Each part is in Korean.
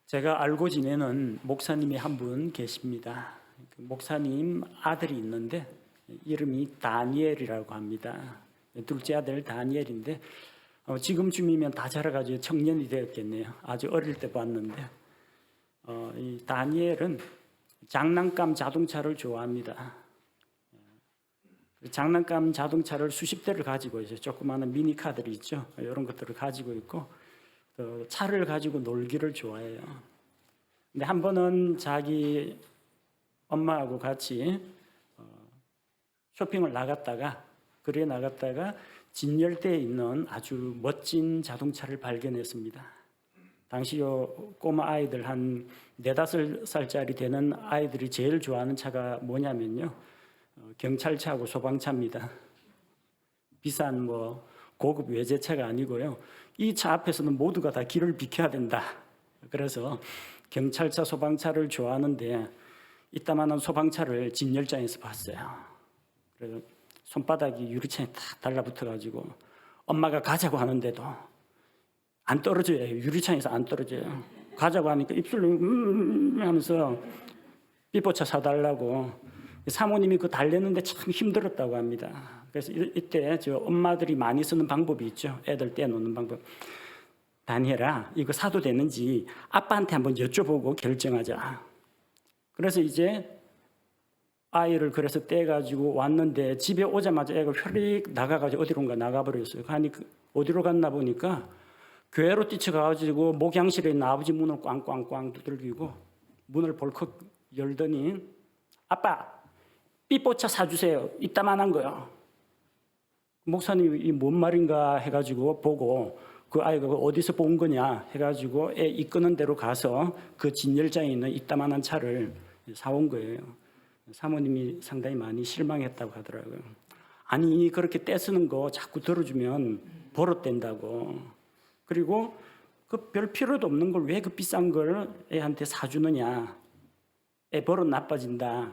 제가 알고 지내는 목사님이 한 분 계십니다. 그 목사님 아들이 있는데 이름이 다니엘이라고 합니다. 둘째 아들 다니엘인데 지금쯤이면 다 자라가지고 청년이 되었겠네요. 아주 어릴 때 봤는데 이 다니엘은 장난감 자동차를 좋아합니다. 장난감 자동차를 수십 대를 가지고 있어요. 조그마한 미니카들이 있죠. 이런 것들을 가지고 있고 차를 가지고 놀기를 좋아해요. 근데 한 번은 자기 엄마하고 같이 쇼핑을 나갔다가 진열대에 있는 아주 멋진 자동차를 발견했습니다. 당시 요 꼬마 아이들 한 4-5살짜리 되는 아이들이 제일 좋아하는 차가 뭐냐면요, 경찰차하고 소방차입니다. 비싼 고급 외제차가 아니고요. 이 차 앞에서는 모두가 다 길을 비켜야 된다. 그래서 경찰차, 소방차를 좋아하는데 이따만한 소방차를 진열장에서 봤어요. 그래서 손바닥이 유리창에 탁 달라붙어가지고 엄마가 가자고 하는데도 안 떨어져요. 유리창에서 안 떨어져요. 가자고 하니까 입술로 하면서 삐뽀차 사달라고. 사모님이 그 달래는데 참 힘들었다고 합니다. 그래서 이때 저 엄마들이 많이 쓰는 방법이 있죠. 애들 떼놓는 방법. 다니엘아, 이거 사도 되는지 아빠한테 한번 여쭤보고 결정하자. 그래서 이제 아이를 그래서 떼가지고 왔는데 집에 오자마자 애가 휘릭 나가가지고 어디론가 나가버렸어요. 어디로 갔나 보니까 교회로 뛰쳐가가지고 목양실에 있는 아버지 문을 꽝꽝꽝 두들기고 문을 벌컥 열더니 아빠, 삐뽀차 사주세요. 이따만한 거요. 목사님이 이 뭔 말인가 해가지고 보고 그 아이가 어디서 본 거냐 해가지고 애 이끄는 대로 가서 그 진열장에 있는 이따만한 차를 사온 거예요. 사모님이 상당히 많이 실망했다고 하더라고요. 아니 그렇게 떼쓰는 거 자꾸 들어주면 버릇된다고. 그리고 그 별 필요도 없는 걸 왜 그 비싼 걸 애한테 사주느냐. 애 버릇 나빠진다.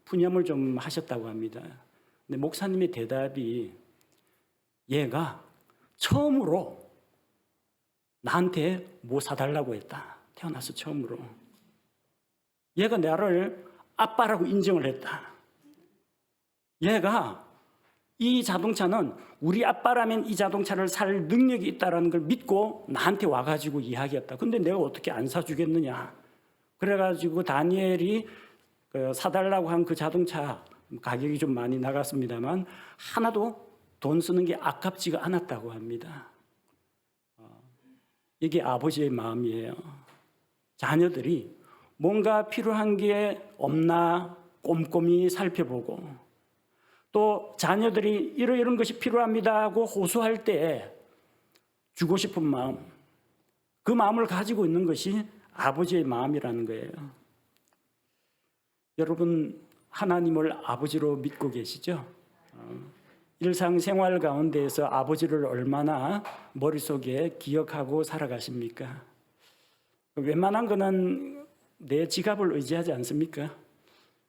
푸념을 좀 하셨다고 합니다. 근데 목사님의 대답이 얘가 처음으로 나한테 뭐 사달라고 했다. 태어나서 처음으로. 얘가 나를 아빠라고 인정을 했다. 얘가 이 자동차는 우리 아빠라면 이 자동차를 살 능력이 있다는 걸 믿고 나한테 와가지고 이야기했다. 근데 내가 어떻게 안 사주겠느냐. 그래가지고 다니엘이 사달라고 한 그 자동차 가격이 좀 많이 나갔습니다만 하나도 돈 쓰는 게 아깝지가 않았다고 합니다. 이게 아버지의 마음이에요. 자녀들이 뭔가 필요한 게 없나 꼼꼼히 살펴보고 또 자녀들이 이런 것이 필요합니다 하고 호소할 때 주고 싶은 마음, 그 마음을 가지고 있는 것이 아버지의 마음이라는 거예요. 여러분 하나님을 아버지로 믿고 계시죠? 일상생활 가운데에서 아버지를 얼마나 머릿속에 기억하고 살아가십니까? 웬만한 거는 내 지갑을 의지하지 않습니까?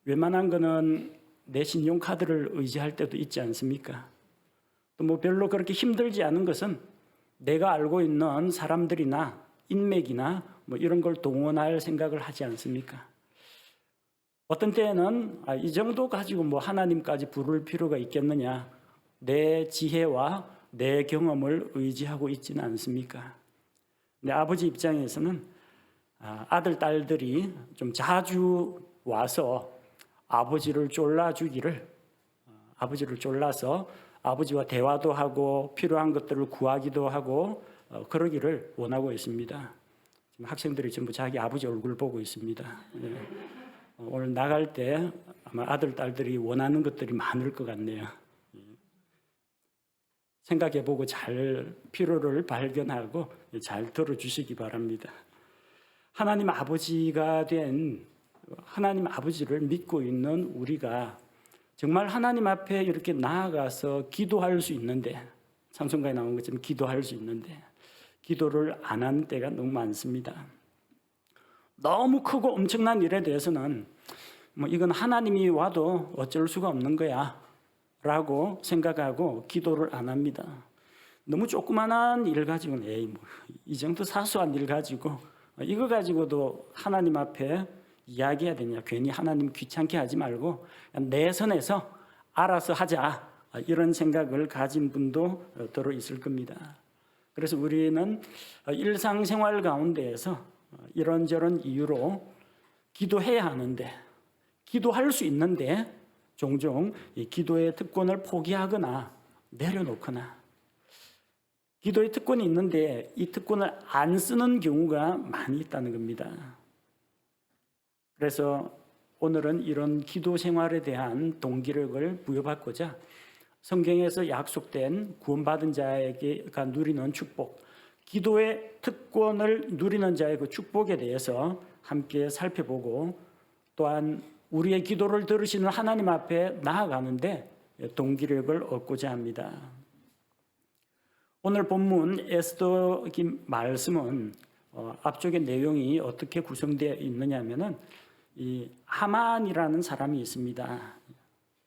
웬만한 거는 내 신용카드를 의지할 때도 있지 않습니까? 또 별로 그렇게 힘들지 않은 것은 내가 알고 있는 사람들이나 인맥이나 이런 걸 동원할 생각을 하지 않습니까? 어떤 때에는 이 정도 가지고 하나님까지 부를 필요가 있겠느냐, 내 지혜와 내 경험을 의지하고 있지는 않습니까? 내 아버지 입장에서는 아들, 딸들이 좀 자주 와서 아버지를 졸라서 아버지와 대화도 하고 필요한 것들을 구하기도 하고 그러기를 원하고 있습니다. 지금 학생들이 전부 자기 아버지 얼굴 보고 있습니다. 오늘 나갈 때 아마 아들, 딸들이 원하는 것들이 많을 것 같네요. 생각해보고 잘 필요를 발견하고 잘 들어주시기 바랍니다. 하나님 아버지가 된 하나님 아버지를 믿고 있는 우리가 정말 하나님 앞에 이렇게 나아가서 기도할 수 있는데, 찬송가에 나온 것처럼 기도할 수 있는데 기도를 안 하는 때가 너무 많습니다. 너무 크고 엄청난 일에 대해서는 이건 하나님이 와도 어쩔 수가 없는 거야 라고 생각하고 기도를 안 합니다. 너무 조그만한 일 가지고는 이 정도 사소한 일 가지고 이거 가지고도 하나님 앞에 이야기해야 되냐, 괜히 하나님 귀찮게 하지 말고 내 선에서 알아서 하자, 이런 생각을 가진 분도 들어 있을 겁니다. 그래서 우리는 일상생활 가운데에서 이런저런 이유로 기도해야 하는데, 기도할 수 있는데 종종 이 기도의 특권을 포기하거나 내려놓거나, 기도의 특권이 있는데 이 특권을 안 쓰는 경우가 많이 있다는 겁니다. 그래서 오늘은 이런 기도 생활에 대한 동기력을 부여받고자 성경에서 약속된 구원받은 자에게가 누리는 축복, 기도의 특권을 누리는 자의 그 축복에 대해서 함께 살펴보고, 또한 우리의 기도를 들으시는 하나님 앞에 나아가는데 동기력을 얻고자 합니다. 오늘 본문 에스더 말씀은 앞쪽의 내용이 어떻게 구성되어 있느냐면은, 이 하만이라는 사람이 있습니다.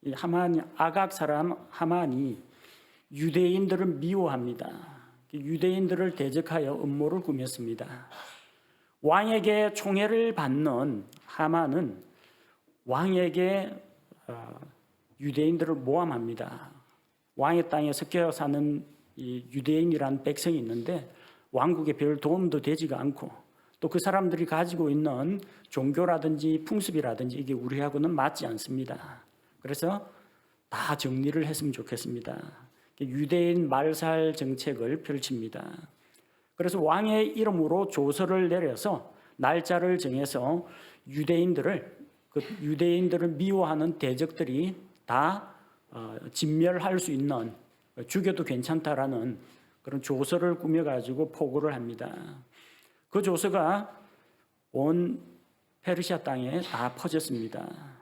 이 하만, 아각 사람 하만이 유대인들을 미워합니다. 유대인들을 대적하여 음모를 꾸몄습니다. 왕에게 총애를 받는 하만은 왕에게 유대인들을 모함합니다. 왕의 땅에 섞여 사는 이 유대인이란 백성이 있는데 왕국에 별 도움도 되지가 않고, 또 그 사람들이 가지고 있는 종교라든지 풍습이라든지 이게 우리하고는 맞지 않습니다. 그래서 다 정리를 했으면 좋겠습니다. 유대인 말살 정책을 펼칩니다. 그래서 왕의 이름으로 조서를 내려서 날짜를 정해서 유대인들을 미워하는 대적들이 다 진멸할 수 있는, 죽여도 괜찮다라는 그런 조서를 꾸며가지고 포고를 합니다. 그 조서가 온 페르시아 땅에 다 퍼졌습니다.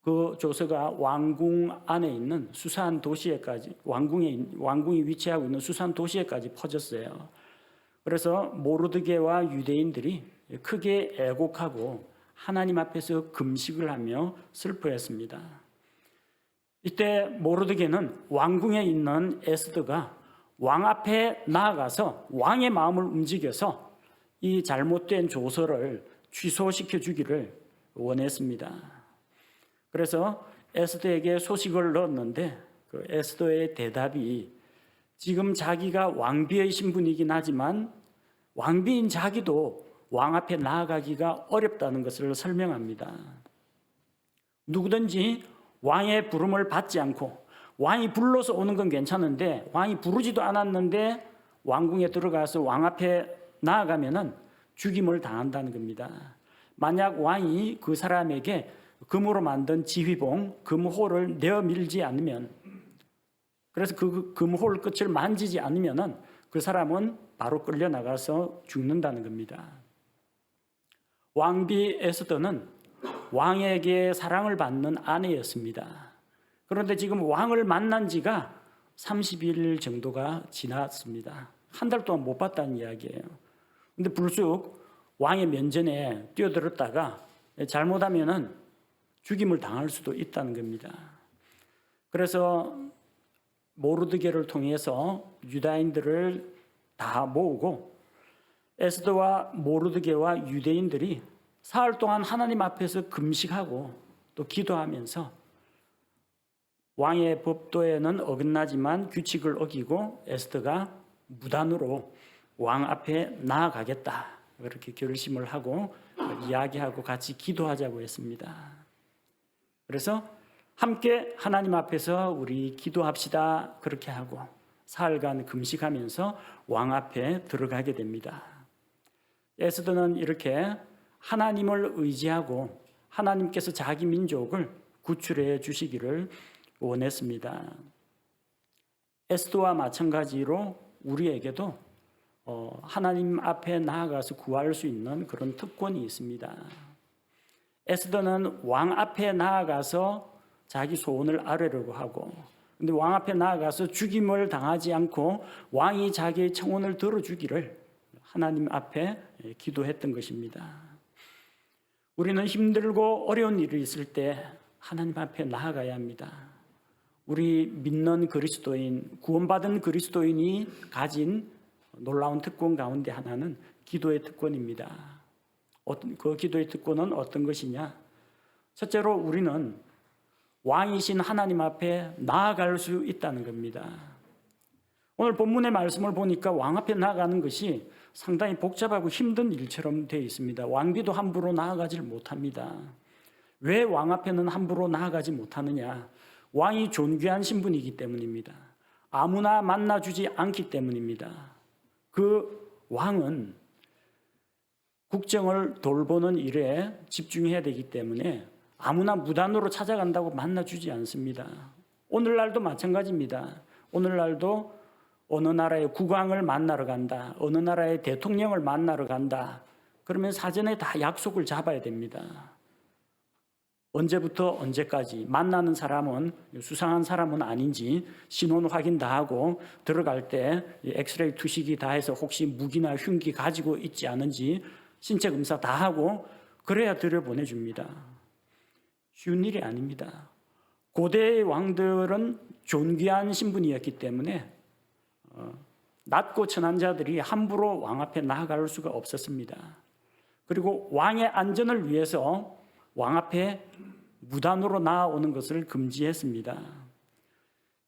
그 조서가 왕궁 안에 있는 수산 도시에까지, 왕궁이 위치하고 있는 수산 도시에까지 퍼졌어요. 그래서 모르드게와 유대인들이 크게 애곡하고 하나님 앞에서 금식을 하며 슬퍼했습니다. 이때 모르드게는 왕궁에 있는 에스더가 왕 앞에 나아가서 왕의 마음을 움직여서 이 잘못된 조서를 취소시켜 주기를 원했습니다. 그래서 에스더에게 소식을 넣었는데 그 에스더의 대답이, 지금 자기가 왕비의 신분이긴 하지만 왕비인 자기도 왕 앞에 나아가기가 어렵다는 것을 설명합니다. 누구든지 왕의 부름을 받지 않고, 왕이 불러서 오는 건 괜찮은데 왕이 부르지도 않았는데 왕궁에 들어가서 왕 앞에 나아가면은 죽임을 당한다는 겁니다. 만약 왕이 그 사람에게 금으로 만든 지휘봉, 금호를 내어 밀지 않으면, 그래서 그 금홀 끝을 만지지 않으면은 그 사람은 바로 끌려 나가서 죽는다는 겁니다. 왕비 에스더는 왕에게 사랑을 받는 아내였습니다. 그런데 지금 왕을 만난 지가 30일 정도가 지났습니다. 한 달 동안 못 봤다는 이야기예요. 근데 불쑥 왕의 면전에 뛰어들었다가 잘못하면은 죽임을 당할 수도 있다는 겁니다. 그래서 모르드게를 통해서 유다인들을 다 모으고 에스더와 모르드게와 유대인들이 사흘 동안 하나님 앞에서 금식하고 또 기도하면서, 왕의 법도에는 어긋나지만 규칙을 어기고 에스더가 무단으로 왕 앞에 나아가겠다, 그렇게 결심을 하고 이야기하고 같이 기도하자고 했습니다. 그래서 함께 하나님 앞에서 우리 기도합시다, 그렇게 하고 사흘간 금식하면서 왕 앞에 들어가게 됩니다. 에스더는 이렇게 하나님을 의지하고 하나님께서 자기 민족을 구출해 주시기를 원했습니다. 에스더와 마찬가지로 우리에게도 하나님 앞에 나아가서 구할 수 있는 그런 특권이 있습니다. 에스더는 왕 앞에 나아가서 자기 소원을 아뢰려고 하고, 근데 왕 앞에 나아가서 죽임을 당하지 않고 왕이 자기의 청혼을 들어주기를 하나님 앞에 기도했던 것입니다. 우리는 힘들고 어려운 일이 있을 때 하나님 앞에 나아가야 합니다. 우리 믿는 그리스도인, 구원받은 그리스도인이 가진 놀라운 특권 가운데 하나는 기도의 특권입니다. 그 기도의 특권은 어떤 것이냐? 첫째로 우리는 왕이신 하나님 앞에 나아갈 수 있다는 겁니다. 오늘 본문의 말씀을 보니까 왕 앞에 나아가는 것이 상당히 복잡하고 힘든 일처럼 되어 있습니다. 왕비도 함부로 나아가질 못합니다. 왜 왕 앞에는 함부로 나아가지 못하느냐? 왕이 존귀한 신분이기 때문입니다. 아무나 만나주지 않기 때문입니다. 그 왕은 국정을 돌보는 일에 집중해야 되기 때문에 아무나 무단으로 찾아간다고 만나주지 않습니다. 오늘날도 마찬가지입니다. 오늘날도 어느 나라의 국왕을 만나러 간다, 어느 나라의 대통령을 만나러 간다, 그러면 사전에 다 약속을 잡아야 됩니다. 언제부터 언제까지, 만나는 사람은 수상한 사람은 아닌지 신원 확인 다 하고, 들어갈 때 엑스레이 투시기 다 해서 혹시 무기나 흉기 가지고 있지 않은지 신체 검사 다 하고 그래야 들여보내줍니다. 쉬운 일이 아닙니다. 고대의 왕들은 존귀한 신분이었기 때문에 낮고 천한 자들이 함부로 왕 앞에 나아갈 수가 없었습니다. 그리고 왕의 안전을 위해서 왕 앞에 무단으로 나아오는 것을 금지했습니다.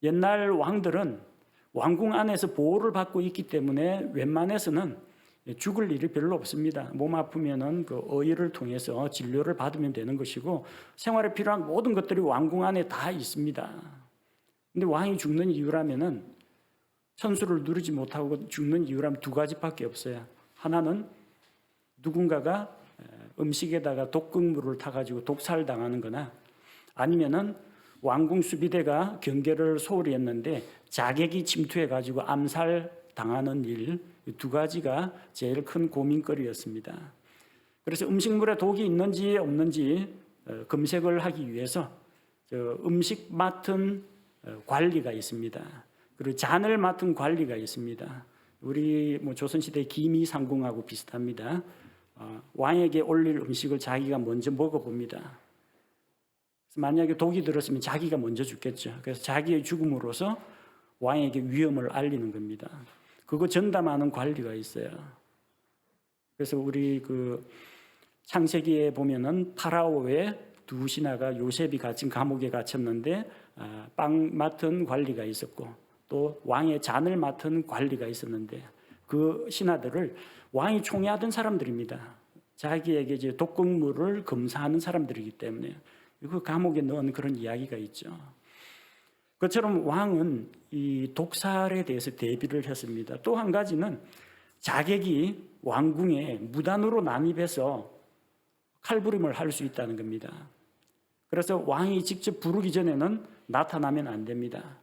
옛날 왕들은 왕궁 안에서 보호를 받고 있기 때문에 웬만해서는 죽을 일이 별로 없습니다. 몸 아프면은 그 의의를 통해서 진료를 받으면 되는 것이고, 생활에 필요한 모든 것들이 왕궁 안에 다 있습니다. 근데 왕이 죽는 이유라면은, 천수를 누리지 못하고 죽는 이유라면 두 가지밖에 없어요. 하나는 누군가가 음식에다가 독극물을 타가지고 독살당하는 거나, 아니면은 왕궁 수비대가 경계를 소홀히 했는데 자객이 침투해가지고 암살당하는 일, 두 가지가 제일 큰 고민거리였습니다. 그래서 음식물에 독이 있는지 없는지 검색을 하기 위해서 음식 맡은 관리가 있습니다. 그리고 잔을 맡은 관리가 있습니다. 우리 조선시대 기미상궁하고 비슷합니다. 왕에게 올릴 음식을 자기가 먼저 먹어봅니다. 그래서 만약에 독이 들었으면 자기가 먼저 죽겠죠. 그래서 자기의 죽음으로써 왕에게 위험을 알리는 겁니다. 그거 전담하는 관리가 있어요. 그래서 우리 창세기에 보면은 파라오의 두 신하가 요셉이 갇힌 감옥에 갇혔는데 빵 맡은 관리가 있었고, 또 왕의 잔을 맡은 관리가 있었는데, 그 신하들을 왕이 총애하던 사람들입니다. 자기에게 이제 독극물을 검사하는 사람들이기 때문에 그 감옥에 넣은 그런 이야기가 있죠. 그처럼 왕은 이 독살에 대해서 대비를 했습니다. 또 한 가지는 자객이 왕궁에 무단으로 난입해서 칼부림을 할 수 있다는 겁니다. 그래서 왕이 직접 부르기 전에는 나타나면 안 됩니다.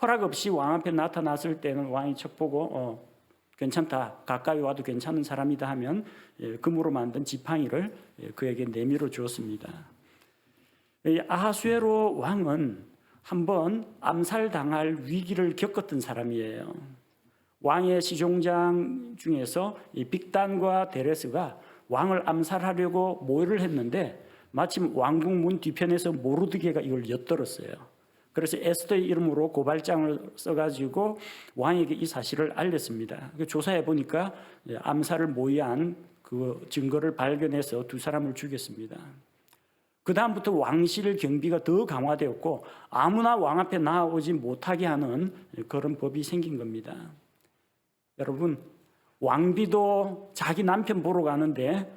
허락 없이 왕 앞에 나타났을 때는 왕이 척 보고 괜찮다, 가까이 와도 괜찮은 사람이다 하면 금으로 만든 지팡이를 그에게 내밀어 주었습니다. 아하수에로 왕은 한번 암살당할 위기를 겪었던 사람이에요. 왕의 시종장 중에서 이 빅단과 데레스가 왕을 암살하려고 모의를 했는데, 마침 왕궁 문 뒤편에서 모르드게가 이걸 엿들었어요. 그래서 에스더의 이름으로 고발장을 써가지고 왕에게 이 사실을 알렸습니다. 조사해 보니까 암살을 모의한 그 증거를 발견해서 두 사람을 죽였습니다. 그 다음부터 왕실 경비가 더 강화되었고 아무나 왕 앞에 나아오지 못하게 하는 그런 법이 생긴 겁니다. 여러분, 왕비도 자기 남편 보러 가는데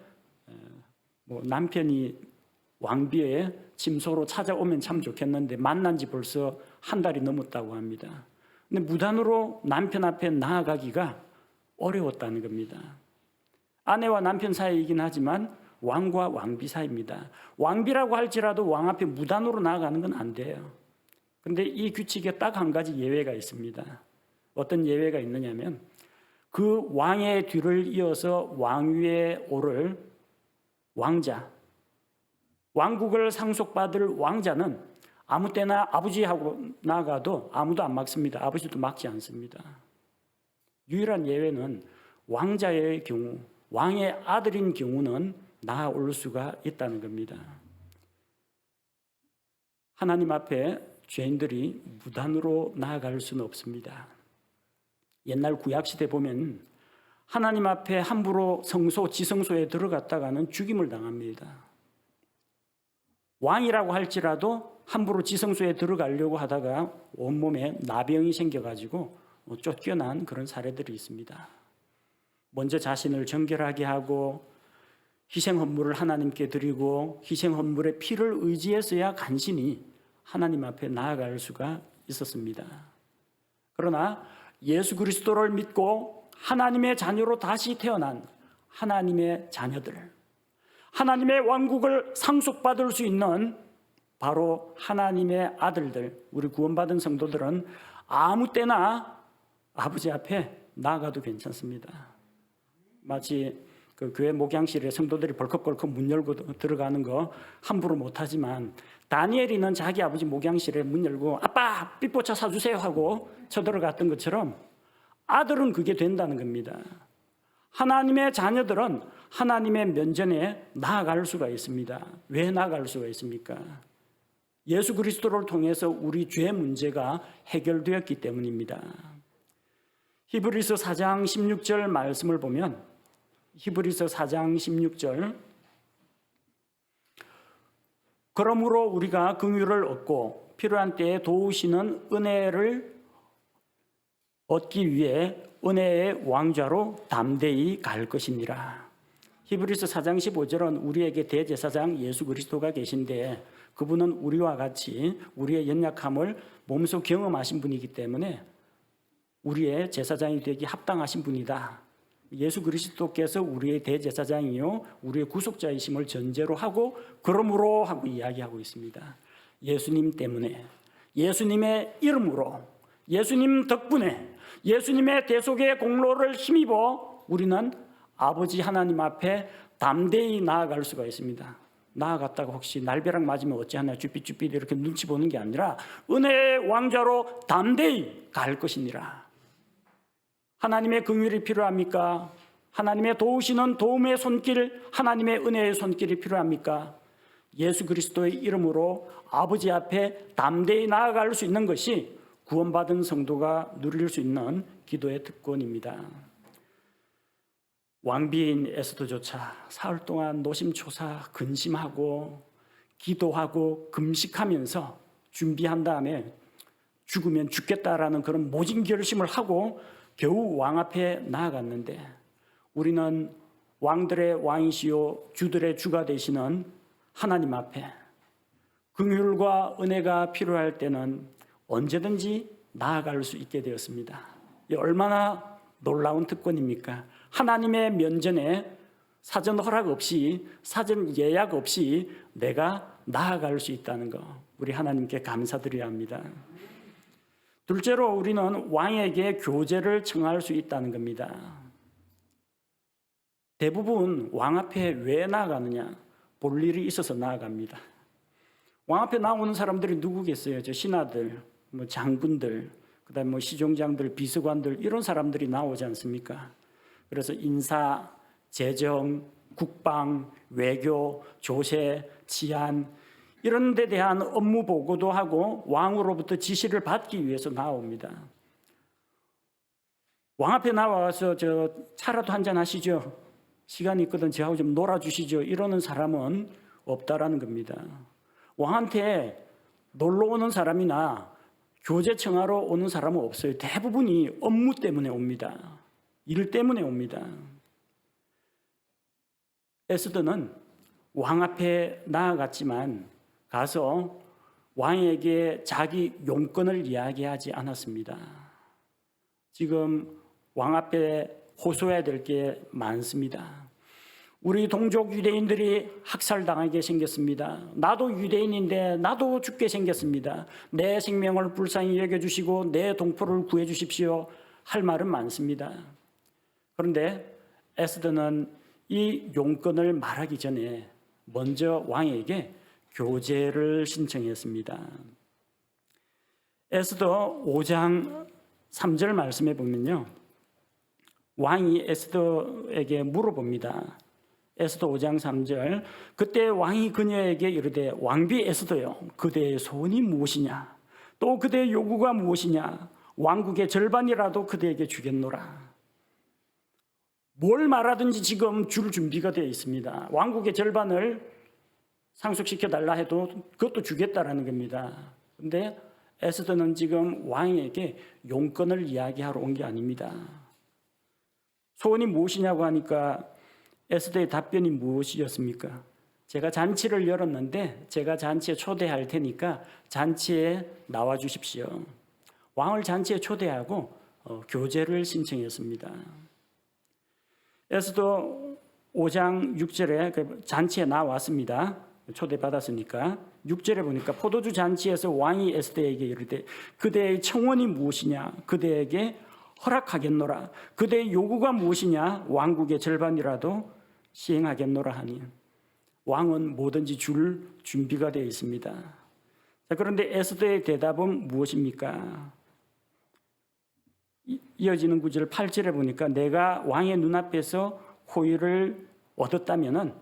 남편이 왕비의 침소로 찾아오면 참 좋겠는데 만난 지 벌써 한 달이 넘었다고 합니다. 근데 무단으로 남편 앞에 나아가기가 어려웠다는 겁니다. 아내와 남편 사이이긴 하지만 왕과 왕비 사이입니다. 왕비라고 할지라도 왕 앞에 무단으로 나아가는 건 안 돼요. 그런데 이 규칙에 딱 한 가지 예외가 있습니다. 어떤 예외가 있느냐면, 그 왕의 뒤를 이어서 왕위에 오를 왕자, 왕국을 상속받을 왕자는 아무 때나 아버지하고 나가도 아무도 안 막습니다. 아버지도 막지 않습니다. 유일한 예외는 왕자의 경우, 왕의 아들인 경우는 나아올 수가 있다는 겁니다. 하나님 앞에 죄인들이 무단으로 나아갈 수는 없습니다. 옛날 구약시대 보면 하나님 앞에 함부로 성소, 지성소에 들어갔다가는 죽임을 당합니다. 왕이라고 할지라도 함부로 지성소에 들어가려고 하다가 온몸에 나병이 생겨가지고 쫓겨난 그런 사례들이 있습니다. 먼저 자신을 정결하게 하고 희생 헌물을 하나님께 드리고 희생 헌물의 피를 의지해서야 간신히 하나님 앞에 나아갈 수가 있었습니다. 그러나 예수 그리스도를 믿고 하나님의 자녀로 다시 태어난 하나님의 자녀들, 하나님의 왕국을 상속받을 수 있는 바로 하나님의 아들들, 우리 구원받은 성도들은 아무 때나 아버지 앞에 나아가도 괜찮습니다. 마치 그 교회 목양실에 성도들이 벌컥벌컥 문 열고 들어가는 거 함부로 못하지만 다니엘이는 자기 아버지 목양실에 문 열고 아빠 삐뽀차 사주세요 하고 쳐들어갔던 것처럼 아들은 그게 된다는 겁니다. 하나님의 자녀들은 하나님의 면전에 나아갈 수가 있습니다. 왜 나아갈 수가 있습니까? 예수 그리스도를 통해서 우리 죄 문제가 해결되었기 때문입니다. 히브리서 4장 16절 말씀을 보면 히브리서 4장 16절 그러므로 우리가 긍휼을 얻고 필요한 때에 도우시는 은혜를 얻기 위해 은혜의 왕좌로 담대히 갈 것이니라. 히브리서 4장 15절은 우리에게 대제사장 예수 그리스도가 계신데 그분은 우리와 같이 우리의 연약함을 몸소 경험하신 분이기 때문에 우리의 제사장이 되기 합당하신 분이다. 예수 그리스도께서 우리의 대제사장이요 우리의 구속자이심을 전제로 하고 그러므로 하고 이야기하고 있습니다. 예수님 때문에, 예수님의 이름으로, 예수님 덕분에, 예수님의 대속의 공로를 힘입어 우리는 아버지 하나님 앞에 담대히 나아갈 수가 있습니다. 나아갔다가 혹시 날벼락 맞으면 어찌하나 쭈삣쭈삣 이렇게 눈치 보는 게 아니라 은혜의 왕좌로 담대히 갈 것이니라. 하나님의 긍휼이 필요합니까? 하나님의 도우시는 도움의 손길, 하나님의 은혜의 손길이 필요합니까? 예수 그리스도의 이름으로 아버지 앞에 담대히 나아갈 수 있는 것이 구원받은 성도가 누릴 수 있는 기도의 특권입니다. 왕비인 에스더조차 사흘 동안 노심초사 근심하고 기도하고 금식하면서 준비한 다음에 죽으면 죽겠다라는 그런 모진 결심을 하고 겨우 왕 앞에 나아갔는데 우리는 왕들의 왕이시요 주들의 주가 되시는 하나님 앞에 긍휼과 은혜가 필요할 때는 언제든지 나아갈 수 있게 되었습니다. 얼마나 놀라운 특권입니까? 하나님의 면전에 사전 허락 없이 사전 예약 없이 내가 나아갈 수 있다는 거 우리 하나님께 감사드려야 합니다. 둘째로 우리는 왕에게 교제를 청할 수 있다는 겁니다. 대부분 왕 앞에 왜 나아가느냐? 볼 일이 있어서 나아갑니다. 왕 앞에 나오는 사람들이 누구겠어요? 저 신하들, 장군들, 그다음에 시종장들, 비서관들 이런 사람들이 나오지 않습니까? 그래서 인사, 재정, 국방, 외교, 조세, 치안 이런 데 대한 업무 보고도 하고 왕으로부터 지시를 받기 위해서 나옵니다. 왕 앞에 나와서 저 차라도 한잔 하시죠. 시간이 있거든 저하고 좀 놀아주시죠. 이러는 사람은 없다라는 겁니다. 왕한테 놀러 오는 사람이나 교제 청하러 오는 사람은 없어요. 대부분이 업무 때문에 옵니다. 일 때문에 옵니다. 에스더는 왕 앞에 나아갔지만 가서 왕에게 자기 용건을 이야기하지 않았습니다. 지금 왕 앞에 호소해야 될 게 많습니다. 우리 동족 유대인들이 학살당하게 생겼습니다. 나도 유대인인데 나도 죽게 생겼습니다. 내 생명을 불쌍히 여겨주시고 내 동포를 구해주십시오 할 말은 많습니다. 그런데 에스더는 이 용건을 말하기 전에 먼저 왕에게 교제를 신청했습니다. 에스더 5장 3절 말씀에 보면요. 왕이 에스더에게 물어봅니다. 에스더 5장 3절 그때 왕이 그녀에게 이르되 왕비 에스더여 그대의 소원이 무엇이냐 또 그대의 요구가 무엇이냐 왕국의 절반이라도 그대에게 주겠노라. 뭘 말하든지 지금 줄 준비가 되어 있습니다. 왕국의 절반을 상속시켜 달라 해도 그것도 주겠다라는 겁니다. 근데 에스더는 지금 왕에게 용건을 이야기하러 온 게 아닙니다. 소원이 무엇이냐고 하니까 에스더의 답변이 무엇이었습니까? 제가 잔치를 열었는데 제가 잔치에 초대할 테니까 잔치에 나와 주십시오. 왕을 잔치에 초대하고 교제를 신청했습니다. 에스더 5장 6절에 잔치에 나왔습니다. 초대받았으니까 6절에 보니까 포도주 잔치에서 왕이 에스더에게 이르되 그대의 청원이 무엇이냐 그대에게 허락하겠노라 그대의 요구가 무엇이냐 왕국의 절반이라도 시행하겠노라 하니 왕은 뭐든지 줄 준비가 되어 있습니다. 자, 그런데 에스더의 대답은 무엇입니까? 이어지는 구절 8절에 보니까 내가 왕의 눈앞에서 호의를 얻었다면은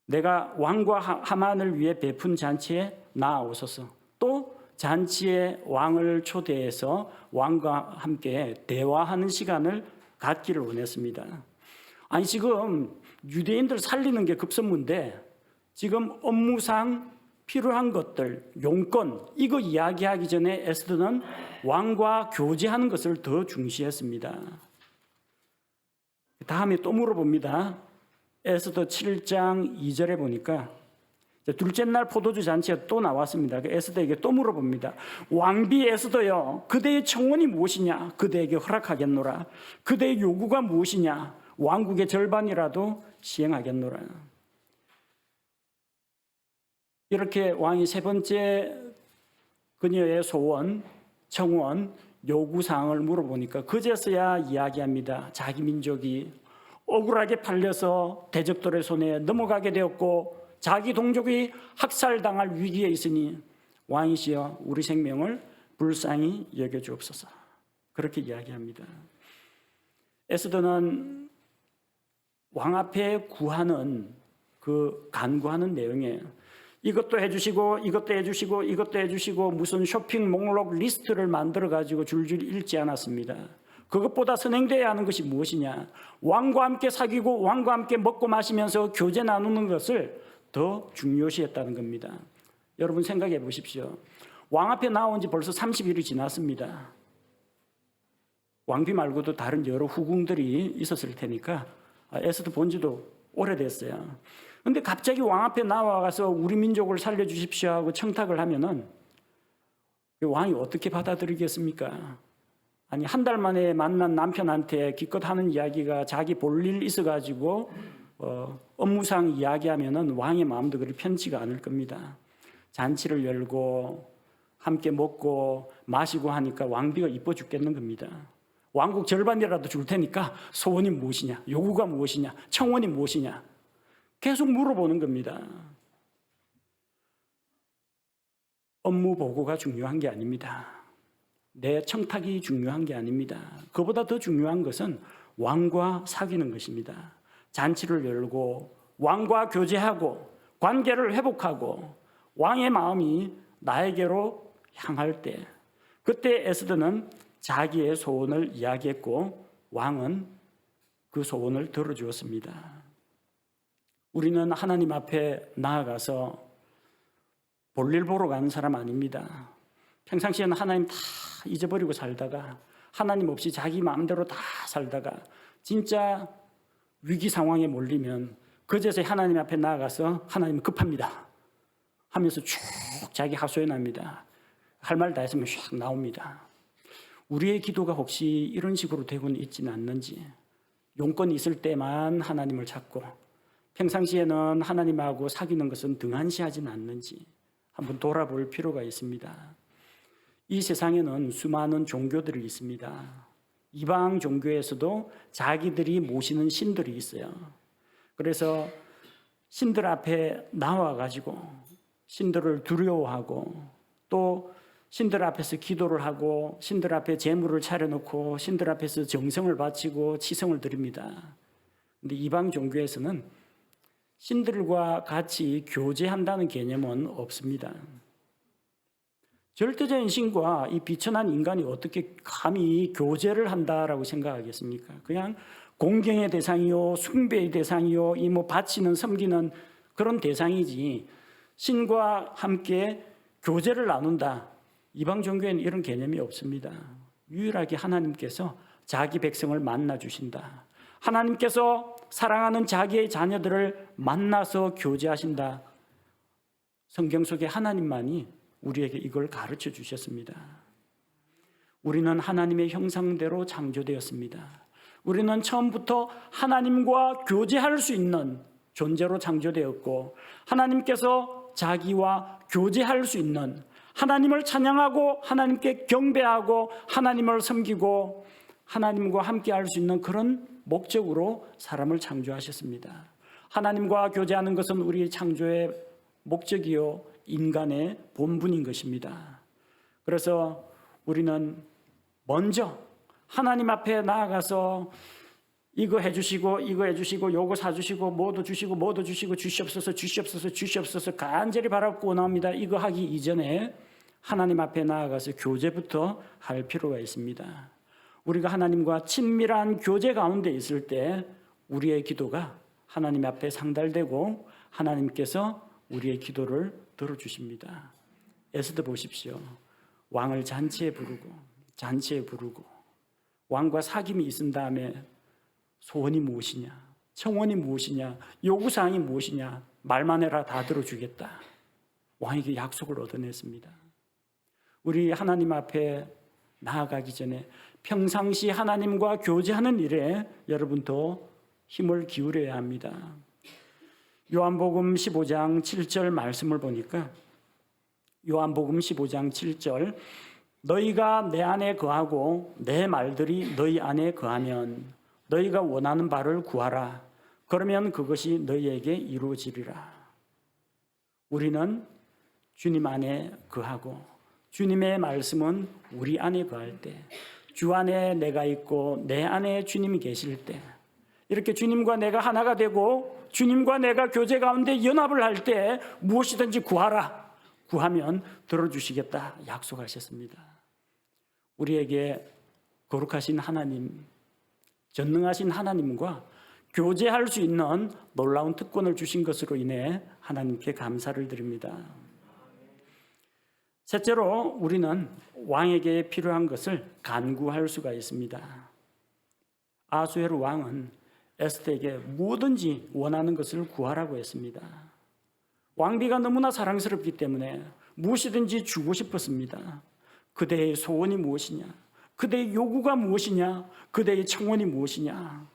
내가 왕과 하만을 위해 베푼 잔치에 나아오소서. 또 잔치에 왕을 초대해서 왕과 함께 대화하는 시간을 갖기를 원했습니다. 아니 지금 유대인들 살리는 게 급선무인데 지금 업무상 필요한 것들, 용건 이거 이야기하기 전에 에스더는 왕과 교제하는 것을 더 중시했습니다. 다음에 또 물어봅니다. 에스더 7장 2절에 보니까 둘째 날 포도주 잔치에 또 나왔습니다. 에스더에게 또 물어봅니다. 왕비 에스더여 그대의 청원이 무엇이냐 그대에게 허락하겠노라 그대의 요구가 무엇이냐 왕국의 절반이라도 시행하겠노라. 이렇게 왕이 세 번째 그녀의 소원, 청원, 요구사항을 물어보니까 그제서야 이야기합니다. 자기 민족이 억울하게 팔려서 대적들의 손에 넘어가게 되었고 자기 동족이 학살당할 위기에 있으니 왕이시여 우리 생명을 불쌍히 여겨주옵소서. 그렇게 이야기합니다. 에스더는 왕 앞에 구하는 그 간구하는 내용이에요. 이것도 해주시고 이것도 해주시고 이것도 해주시고 무슨 쇼핑 목록 리스트를 만들어가지고 줄줄 읽지 않았습니다. 그것보다 선행돼야 하는 것이 무엇이냐? 왕과 함께 사귀고 왕과 함께 먹고 마시면서 교제 나누는 것을 더 중요시했다는 겁니다. 여러분 생각해 보십시오. 왕 앞에 나온 지 벌써 30일이 지났습니다. 왕비 말고도 다른 여러 후궁들이 있었을 테니까 에스더 본 지도 오래됐어요. 근데 갑자기 왕 앞에 나와가서 우리 민족을 살려주십시오 하고 청탁을 하면은 왕이 어떻게 받아들이겠습니까? 아니 한 달 만에 만난 남편한테 기껏 하는 이야기가 자기 볼 일 있어가지고 업무상 이야기하면은 왕의 마음도 그리 편치가 않을 겁니다. 잔치를 열고 함께 먹고 마시고 하니까 왕비가 이뻐 죽겠는 겁니다. 왕국 절반이라도 줄 테니까 소원이 무엇이냐, 요구가 무엇이냐, 청원이 무엇이냐 계속 물어보는 겁니다. 업무 보고가 중요한 게 아닙니다. 내 청탁이 중요한 게 아닙니다. 그보다 더 중요한 것은 왕과 사귀는 것입니다. 잔치를 열고 왕과 교제하고 관계를 회복하고 왕의 마음이 나에게로 향할 때 그때 에스더는 자기의 소원을 이야기했고 왕은 그 소원을 들어주었습니다. 우리는 하나님 앞에 나아가서 볼일 보러 가는 사람 아닙니다. 평상시에는 하나님 다 잊어버리고 살다가 하나님 없이 자기 마음대로 다 살다가 진짜 위기 상황에 몰리면 그제서 하나님 앞에 나아가서 하나님 급합니다 하면서 쭉 자기 하소연합니다. 할 말 다 했으면 쫙 나옵니다. 우리의 기도가 혹시 이런 식으로 되고는 있지는 않는지, 용건이 있을 때만 하나님을 찾고 평상시에는 하나님하고 사귀는 것은 등한시하지는 않는지 한번 돌아볼 필요가 있습니다. 이 세상에는 수많은 종교들이 있습니다. 이방 종교에서도 자기들이 모시는 신들이 있어요. 그래서 신들 앞에 나와가지고 신들을 두려워하고 또 신들 앞에서 기도를 하고 신들 앞에 제물을 차려놓고 신들 앞에서 정성을 바치고 치성을 드립니다. 그런데 이방 종교에서는 신들과 같이 교제한다는 개념은 없습니다. 절대적인 신과 이 비천한 인간이 어떻게 감히 교제를 한다라고 생각하겠습니까? 그냥 공경의 대상이요, 숭배의 대상이요, 이 뭐 바치는 섬기는 그런 대상이지, 신과 함께 교제를 나눈다, 이방 종교에는 이런 개념이 없습니다. 유일하게 하나님께서 자기 백성을 만나 주신다, 하나님께서 사랑하는 자기의 자녀들을 만나서 교제하신다. 성경 속에 하나님만이 우리에게 이걸 가르쳐 주셨습니다. 우리는 하나님의 형상대로 창조되었습니다. 우리는 처음부터 하나님과 교제할 수 있는 존재로 창조되었고, 하나님께서 자기와 교제할 수 있는, 하나님을 찬양하고 하나님께 경배하고 하나님을 섬기고 하나님과 함께 할 수 있는 그런 목적으로 사람을 창조하셨습니다. 하나님과 교제하는 것은 우리 창조의 목적이요, 인간의 본분인 것입니다. 그래서 우리는 먼저 하나님 앞에 나아가서 이거 해주시고 이거 해주시고 요거 사주시고 뭐도 주시고 뭐도 주시고 주시옵소서 주시옵소서 주시옵소서 간절히 바라고 원합니다. 이거 하기 이전에 하나님 앞에 나아가서 교제부터 할 필요가 있습니다. 우리가 하나님과 친밀한 교제 가운데 있을 때 우리의 기도가 하나님 앞에 상달되고 하나님께서 우리의 기도를 들어주십니다. 에스더 보십시오. 왕을 잔치에 부르고 왕과 사귐이 있은 다음에 소원이 무엇이냐, 청원이 무엇이냐, 요구사항이 무엇이냐, 말만 해라 다 들어주겠다. 왕에게 약속을 얻어냈습니다. 우리 하나님 앞에 나아가기 전에 평상시 하나님과 교제하는 일에 여러분도 힘을 기울여야 합니다. 요한복음 15장 7절 말씀을 보니까, 요한복음 15장 7절, 너희가 내 안에 거하고 내 말들이 너희 안에 거하면 너희가 원하는 바를 구하라. 그러면 그것이 너희에게 이루어지리라. 우리는 주님 안에 거하고 주님의 말씀은 우리 안에 거할 때, 주 안에 내가 있고 내 안에 주님이 계실 때, 이렇게 주님과 내가 하나가 되고 주님과 내가 교제 가운데 연합을 할 때 무엇이든지 구하라. 구하면 들어주시겠다 약속하셨습니다. 우리에게 거룩하신 하나님, 전능하신 하나님과 교제할 수 있는 놀라운 특권을 주신 것으로 인해 하나님께 감사를 드립니다. 셋째로, 우리는 왕에게 필요한 것을 간구할 수가 있습니다. 아수에르 왕은 에스더에게 뭐든지 원하는 것을 구하라고 했습니다. 왕비가 너무나 사랑스럽기 때문에 무엇이든지 주고 싶었습니다. 그대의 소원이 무엇이냐, 그대의 요구가 무엇이냐, 그대의 청원이 무엇이냐.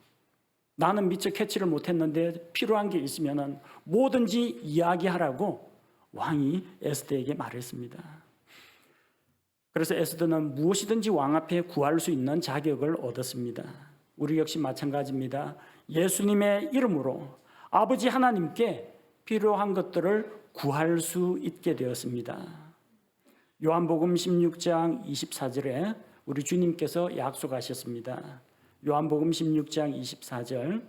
나는 미처 캐치를 못했는데 필요한 게 있으면 뭐든지 이야기하라고 왕이 에스더에게 말했습니다. 그래서 에스더는 무엇이든지 왕 앞에 구할 수 있는 자격을 얻었습니다. 우리 역시 마찬가지입니다. 예수님의 이름으로 아버지 하나님께 필요한 것들을 구할 수 있게 되었습니다. 요한복음 16장 24절에 우리 주님께서 약속하셨습니다. 요한복음 16장 24절,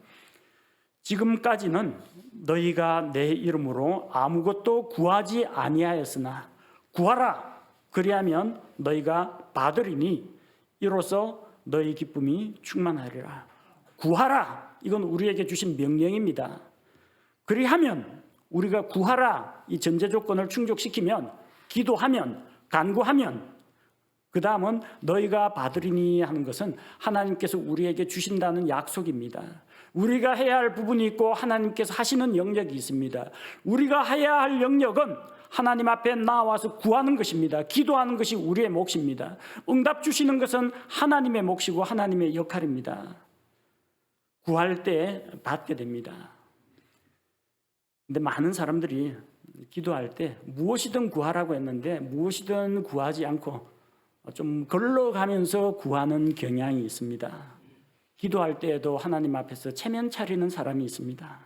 지금까지는 너희가 내 이름으로 아무것도 구하지 아니하였으나 구하라, 그리하면 너희가 받으리니 이로써 너희 기쁨이 충만하리라. 구하라, 이건 우리에게 주신 명령입니다. 그리하면, 우리가 구하라 이 전제 조건을 충족시키면, 기도하면, 간구하면, 그 다음은 너희가 받으리니 하는 것은 하나님께서 우리에게 주신다는 약속입니다. 우리가 해야 할 부분이 있고 하나님께서 하시는 영역이 있습니다. 우리가 해야 할 영역은 하나님 앞에 나와서 구하는 것입니다. 기도하는 것이 우리의 몫입니다. 응답 주시는 것은 하나님의 몫이고 하나님의 역할입니다. 구할 때 받게 됩니다. 근데 많은 사람들이 기도할 때 무엇이든 구하라고 했는데 무엇이든 구하지 않고 좀 걸러가면서 구하는 경향이 있습니다. 기도할 때에도 하나님 앞에서 체면 차리는 사람이 있습니다.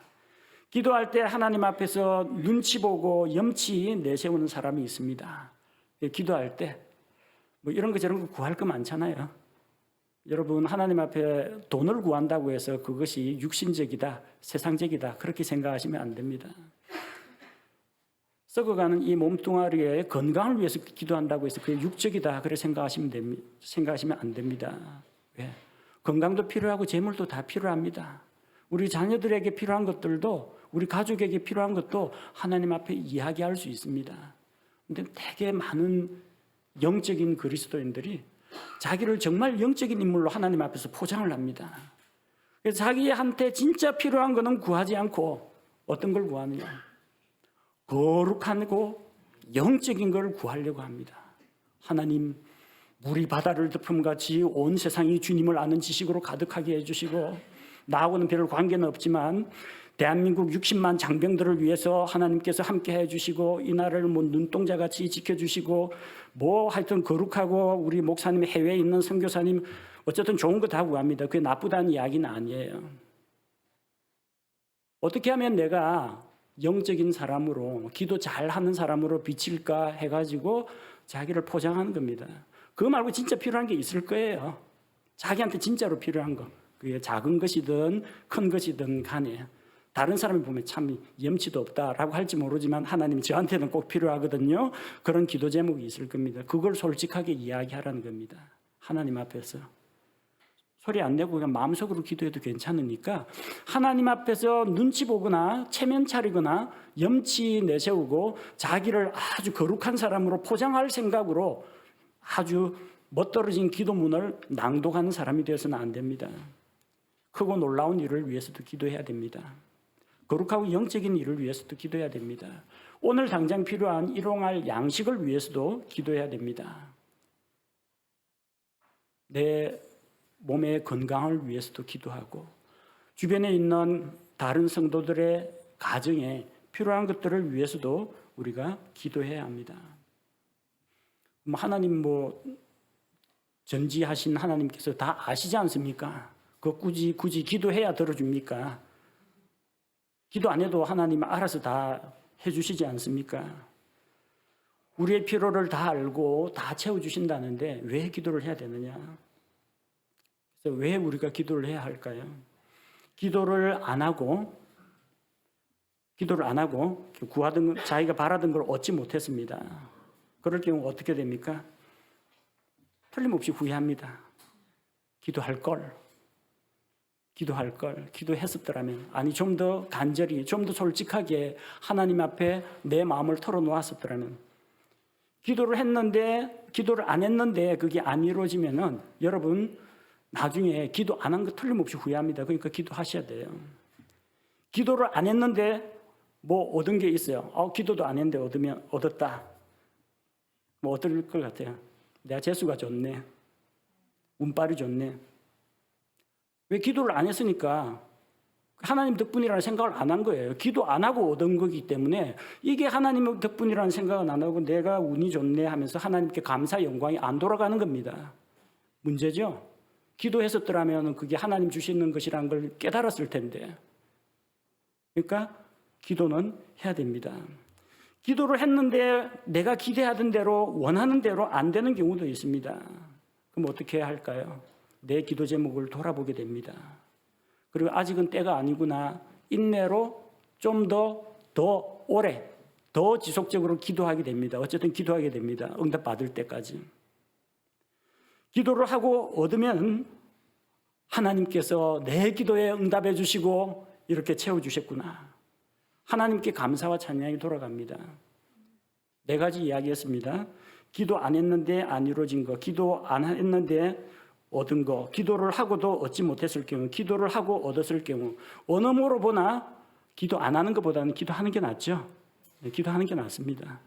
기도할 때 하나님 앞에서 눈치 보고 염치 내세우는 사람이 있습니다. 기도할 때 뭐 이런 거 저런 거 구할 거 많잖아요. 여러분, 하나님 앞에 돈을 구한다고 해서 그것이 육신적이다, 세상적이다, 그렇게 생각하시면 안 됩니다. 썩어가는 이 몸뚱아리의 건강을 위해서 기도한다고 해서 그게 육적이다, 그렇게 생각하시면 안 됩니다. 왜? 건강도 필요하고 재물도 다 필요합니다. 우리 자녀들에게 필요한 것들도, 우리 가족에게 필요한 것도 하나님 앞에 이야기할 수 있습니다. 그런데 되게 많은 영적인 그리스도인들이 자기를 정말 영적인 인물로 하나님 앞에서 포장을 합니다. 그래서 자기한테 진짜 필요한 거는 구하지 않고 어떤 걸 구하느냐? 거룩하고 영적인 걸 구하려고 합니다. 하나님, 물이 바다를 덮음같이 온 세상이 주님을 아는 지식으로 가득하게 해주시고, 나하고는 별 관계는 없지만 대한민국 60만 장병들을 위해서 하나님께서 함께 해주시고, 이 나라를 뭐 눈동자같이 지켜주시고, 뭐 하여튼 거룩하고, 우리 목사님, 해외에 있는 선교사님, 어쨌든 좋은 거 다 구합니다. 그게 나쁘다는 이야기는 아니에요. 어떻게 하면 내가 영적인 사람으로, 기도 잘하는 사람으로 비칠까 해가지고 자기를 포장하는 겁니다. 그거 말고 진짜 필요한 게 있을 거예요. 자기한테 진짜로 필요한 거. 그게 작은 것이든 큰 것이든 간에. 다른 사람이 보면 참 염치도 없다라고 할지 모르지만 하나님 저한테는 꼭 필요하거든요. 그런 기도 제목이 있을 겁니다. 그걸 솔직하게 이야기하라는 겁니다. 하나님 앞에서. 소리 안 내고 그냥 마음속으로 기도해도 괜찮으니까 하나님 앞에서 눈치 보거나 체면 차리거나 염치 내세우고 자기를 아주 거룩한 사람으로 포장할 생각으로 아주 멋떨어진 기도문을 낭독하는 사람이 되어서는 안 됩니다. 크고 놀라운 일을 위해서도 기도해야 됩니다. 거룩하고 영적인 일을 위해서도 기도해야 됩니다. 오늘 당장 필요한 일용할 양식을 위해서도 기도해야 됩니다. 내 몸의 건강을 위해서도 기도하고, 주변에 있는 다른 성도들의 가정에 필요한 것들을 위해서도 우리가 기도해야 합니다. 하나님 전지하신 하나님께서 다 아시지 않습니까? 그 굳이 기도해야 들어줍니까? 기도 안 해도 하나님 알아서 다 해주시지 않습니까? 우리의 필요를 다 알고 다 채워주신다는데 왜 기도를 해야 되느냐? 그래서 왜 우리가 기도를 해야 할까요? 기도를 안 하고 구하던 자기가 바라던 걸 얻지 못했습니다. 그럴 경우 어떻게 됩니까? 틀림없이 후회합니다. 기도했었더라면, 아니 좀 더 간절히, 좀 더 솔직하게 하나님 앞에 내 마음을 털어놓았었더라면, 기도를 안 했는데 그게 안 이루어지면은 여러분 나중에 기도 안 한 거 틀림없이 후회합니다. 그러니까 기도하셔야 돼요. 기도를 안 했는데 뭐 얻은 게 있어요. 기도도 안 했는데 얻었다. 뭐 어떨 것 같아요? 내가 재수가 좋네. 운빨이 좋네. 왜 기도를 안 했으니까 하나님 덕분이라는 생각을 안 한 거예요. 기도 안 하고 얻은 거기 때문에 이게 하나님 덕분이라는 생각은 안 하고 내가 운이 좋네 하면서 하나님께 감사 영광이 안 돌아가는 겁니다. 문제죠? 기도했었더라면 그게 하나님 주시는 것이라는 걸 깨달았을 텐데. 그러니까 기도는 해야 됩니다. 기도를 했는데 내가 기대하던 대로 원하는 대로 안 되는 경우도 있습니다. 그럼 어떻게 해야 할까요? 내 기도 제목을 돌아보게 됩니다. 그리고 아직은 때가 아니구나. 인내로 좀 더 오래, 더 지속적으로 기도하게 됩니다. 어쨌든 기도하게 됩니다. 응답 받을 때까지. 기도를 하고 얻으면 하나님께서 내 기도에 응답해 주시고 이렇게 채워주셨구나. 하나님께 감사와 찬양이 돌아갑니다. 4가지 이야기했습니다. 기도 안 했는데 안 이루어진 거, 기도 안 했는데 얻은 거, 기도를 하고도 얻지 못했을 경우, 기도를 하고 얻었을 경우, 어느 모로 보나 기도 안 하는 것보다는 기도하는 게 낫죠. 기도하는 게 낫습니다.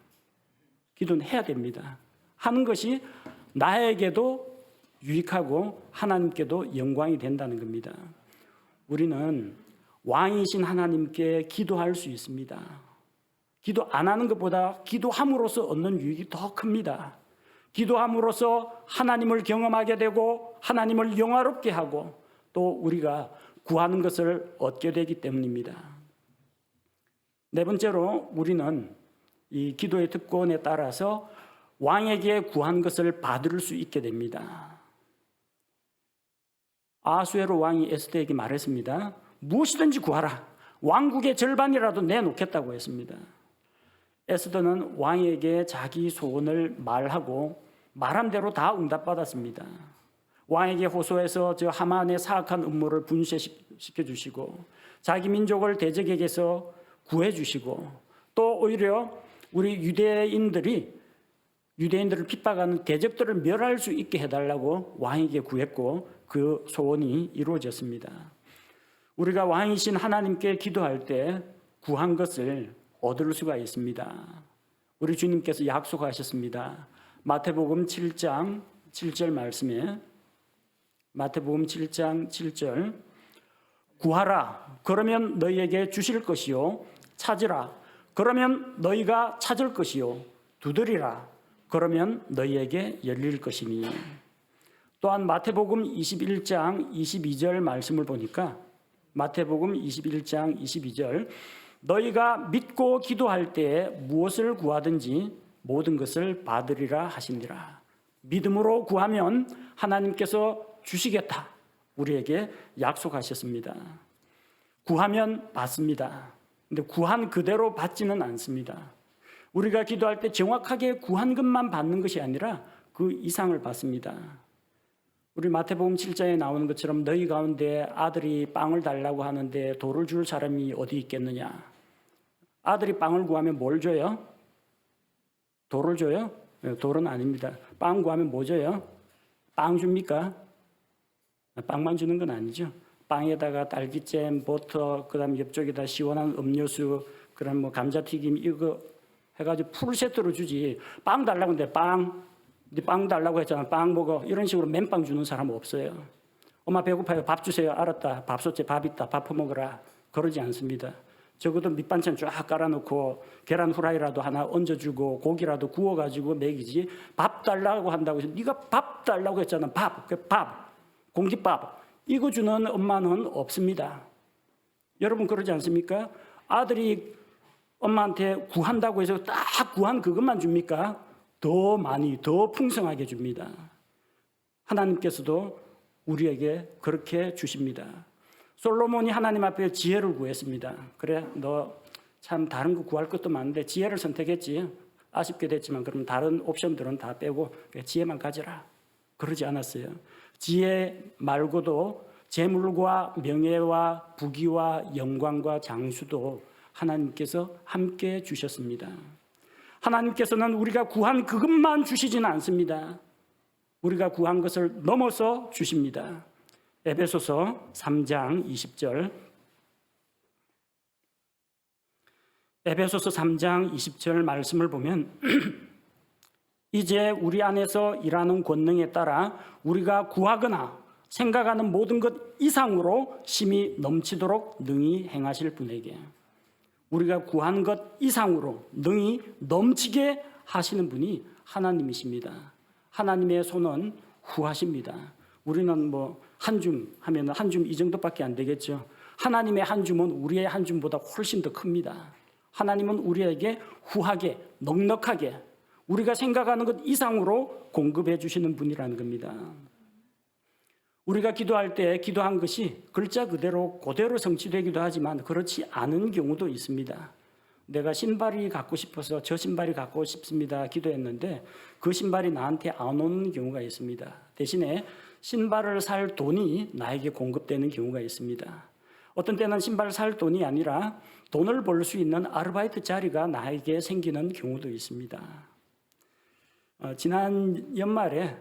기도는 해야 됩니다. 하는 것이 나에게도 유익하고 하나님께도 영광이 된다는 겁니다. 우리는 왕이신 하나님께 기도할 수 있습니다. 기도 안 하는 것보다 기도함으로써 얻는 유익이 더 큽니다. 기도함으로써 하나님을 경험하게 되고 하나님을 영화롭게 하고 또 우리가 구하는 것을 얻게 되기 때문입니다. 4번째로 우리는 이 기도의 특권에 따라서 왕에게 구한 것을 받을 수 있게 됩니다. 아수에로 왕이 에스더에게 말했습니다. 무엇이든지 구하라. 왕국의 절반이라도 내놓겠다고 했습니다. 에스더는 왕에게 자기 소원을 말하고 말한 대로 다 응답받았습니다. 왕에게 호소해서 저 하만의 사악한 음모를 분쇄시켜 주시고 자기 민족을 대적에게서 구해 주시고 또 오히려 우리 유대인들을 핍박하는 대적들을 멸할 수 있게 해달라고 왕에게 구했고 그 소원이 이루어졌습니다. 우리가 왕이신 하나님께 기도할 때 구한 것을 얻을 수가 있습니다. 우리 주님께서 약속하셨습니다. 마태복음 7장 7절 말씀에 마태복음 7장 7절 구하라 그러면 너희에게 주실 것이요 찾으라 그러면 너희가 찾을 것이요 두드리라 그러면 너희에게 열릴 것이니. 또한 마태복음 21장 22절 말씀을 보니까 마태복음 21장 22절 너희가 믿고 기도할 때에 무엇을 구하든지 모든 것을 받으리라 하시니라. 믿음으로 구하면 하나님께서 주시겠다 우리에게 약속하셨습니다. 구하면 받습니다. 근데 구한 그대로 받지는 않습니다. 우리가 기도할 때 정확하게 구한 것만 받는 것이 아니라 그 이상을 받습니다. 우리 마태복음 7장에 나오는 것처럼 너희 가운데 아들이 빵을 달라고 하는데 돌을 줄 사람이 어디 있겠느냐. 아들이 빵을 구하면 뭘 줘요? 돌을 줘요? 돌은 아닙니다. 빵 구하면 뭐 줘요? 빵 줍니까? 빵만 주는 건 아니죠. 빵에다가 딸기잼, 버터, 그다음 옆쪽에다 시원한 음료수, 그다음 뭐 감자튀김 이거 해가지고 풀 세트로 주지. 빵 달라고 하는데 네 빵 달라고 했잖아. 빵 먹어. 이런 식으로 맨빵 주는 사람 없어요. 엄마 배고파요. 밥 주세요. 알았다. 밥솥에 밥 있다. 밥 퍼먹으라. 그러지 않습니다. 적어도 밑반찬 쫙 깔아놓고 계란 후라이라도 하나 얹어주고 고기라도 구워가지고 먹이지. 밥 달라고 한다고 해서 네가 밥 달라고 했잖아. 밥, 공깃밥. 이거 주는 엄마는 없습니다. 여러분 그러지 않습니까? 아들이 엄마한테 구한다고 해서 딱 구한 그것만 줍니까? 더 많이, 더 풍성하게 줍니다. 하나님께서도 우리에게 그렇게 주십니다. 솔로몬이 하나님 앞에 지혜를 구했습니다. 그래, 너 참 다른 거 구할 것도 많은데 지혜를 선택했지. 아쉽게 됐지만 그럼 다른 옵션들은 다 빼고 지혜만 가져라. 그러지 않았어요. 지혜 말고도 재물과 명예와 부귀와 영광과 장수도 하나님께서 함께 주셨습니다. 하나님께서는 우리가 구한 그것만 주시지는 않습니다. 우리가 구한 것을 넘어서 주십니다. 에베소서 3장 20절 에베소서 3장 20절 말씀을 보면 이제 우리 안에서 일하는 권능에 따라 우리가 구하거나 생각하는 모든 것 이상으로 심히 넘치도록 능히 행하실 분에게 우리가 구한 것 이상으로 능히 넘치게 하시는 분이 하나님이십니다. 하나님의 손은 후하십니다. 우리는 뭐 한 줌 하면 한 줌 이 정도밖에 안 되겠죠. 하나님의 한 줌은 우리의 한 줌보다 훨씬 더 큽니다. 하나님은 우리에게 후하게 넉넉하게 우리가 생각하는 것 이상으로 공급해 주시는 분이라는 겁니다. 우리가 기도할 때 기도한 것이 글자 그대로 성취되기도 하지만 그렇지 않은 경우도 있습니다. 내가 신발이 갖고 싶어서 저 신발이 갖고 싶습니다 기도했는데 그 신발이 나한테 안 오는 경우가 있습니다. 대신에 신발을 살 돈이 나에게 공급되는 경우가 있습니다. 어떤 때는 신발을 살 돈이 아니라 돈을 벌 수 있는 아르바이트 자리가 나에게 생기는 경우도 있습니다. 지난 연말에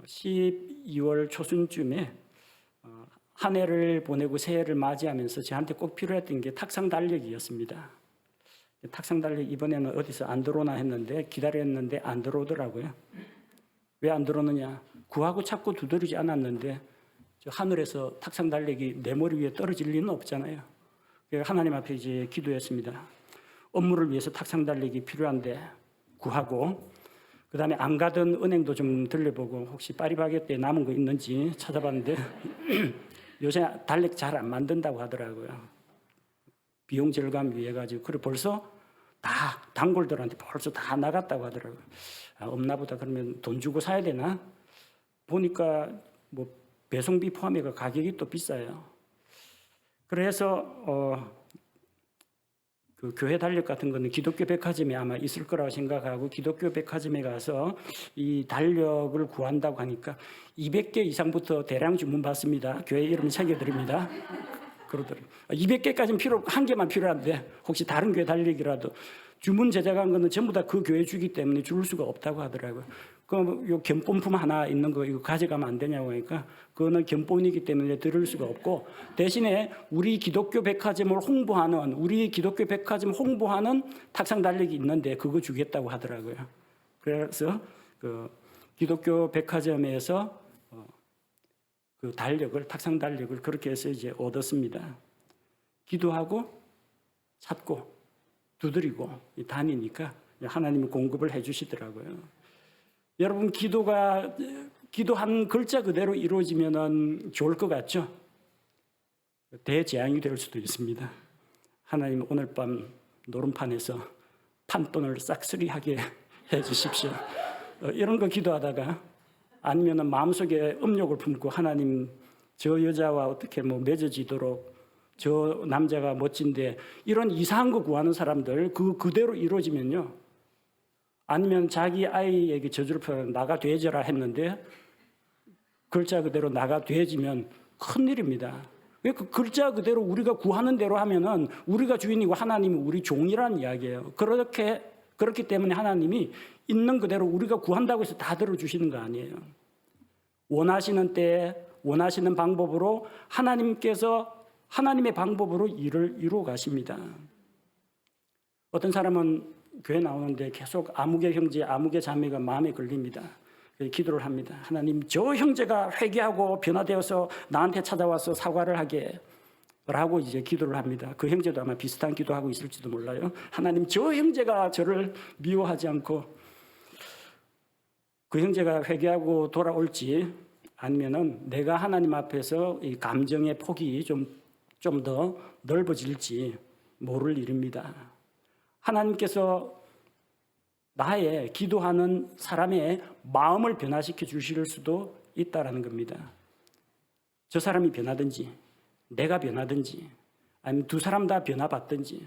12월 초순쯤에 한 해를 보내고 새해를 맞이하면서 저한테 꼭 필요했던 게 탁상 달력이었습니다. 탁상 달력 이번에는 어디서 안 들어오나 했는데 기다렸는데 안 들어오더라고요. 왜 안 들어오느냐? 구하고 찾고 두드리지 않았는데 하늘에서 탁상 달력이 내 머리 위에 떨어질 리는 없잖아요. 하나님 앞에 이제 기도했습니다. 업무를 위해서 탁상 달력이 필요한데 구하고 그 다음에 안 가던 은행도 좀 들려보고 혹시 파리바게뜨에 남은 거 있는지 찾아봤는데 요새 달력 잘 안 만든다고 하더라고요. 비용 절감 위해 가지고 그래 벌써 다 단골들한테 벌써 다 나갔다고 하더라고요. 없나 보다. 그러면 돈 주고 사야 되나? 보니까 뭐 배송비 포함해가 가격이 또 비싸요. 그래서 그 교회 달력 같은 거는 기독교 백화점에 아마 있을 거라고 생각하고 기독교 백화점에 가서 이 달력을 구한다고 하니까 200개 이상부터 대량 주문 받습니다. 교회 이름 새겨드립니다. 그러더라고요. 200개까지는 한 개만 필요한데 혹시 다른 교회 달력이라도 주문 제작한 거는 전부 다 그 교회 주기 때문에 줄 수가 없다고 하더라고요. 그럼 요 견본품 하나 있는 거 이거 가져가면 안 되냐고 하니까 그거는 견본이기 때문에 들을 수가 없고 대신에 우리 기독교 백화점을 홍보하는 탁상 달력이 있는데 그거 주겠다고 하더라고요. 그래서 그 기독교 백화점에서 그 탁상 달력을 그렇게 해서 이제 얻었습니다. 기도하고 찾고 두드리고 다니니까 하나님이 공급을 해주시더라고요. 여러분 기도한 글자 그대로 이루어지면 좋을 것 같죠? 대재앙이 될 수도 있습니다. 하나님 오늘 밤 노름판에서 판돈을 싹쓸이하게 해주십시오. 이런 거 기도하다가 아니면 마음속에 음욕을 품고 하나님 저 여자와 어떻게 맺어지도록 저 남자가 멋진데 이런 이상한 거 구하는 사람들 그대로 이루어지면요. 아니면 자기 아이에게 저주를 펴서 나가 돼져라 했는데 글자 그대로 나가 돼지면 큰일입니다. 그 글자 그대로 우리가 구하는 대로 하면은 우리가 주인이고 하나님이 우리 종이라는 이야기예요. 그렇기 때문에 하나님이 있는 그대로 우리가 구한다고 해서 다 들어주시는 거 아니에요. 원하시는 때에 원하시는 방법으로 하나님의 방법으로 일을 이루어 가십니다. 어떤 사람은 교회 나오는데 계속 아무개 형제, 아무개 자매가 마음에 걸립니다. 기도를 합니다. 하나님, 저 형제가 회개하고 변화되어서 나한테 찾아와서 사과를 하게 라고 이제 기도를 합니다. 그 형제도 아마 비슷한 기도하고 있을지도 몰라요. 하나님, 저 형제가 저를 미워하지 않고 그 형제가 회개하고 돌아올지 아니면은 내가 하나님 앞에서 이 감정의 폭이 좀 더 넓어질지 모를 일입니다. 하나님께서 나의 기도하는 사람의 마음을 변화시켜 주실 수도 있다라는 겁니다. 저 사람이 변하든지 내가 변하든지 아니면 두 사람 다 변화받든지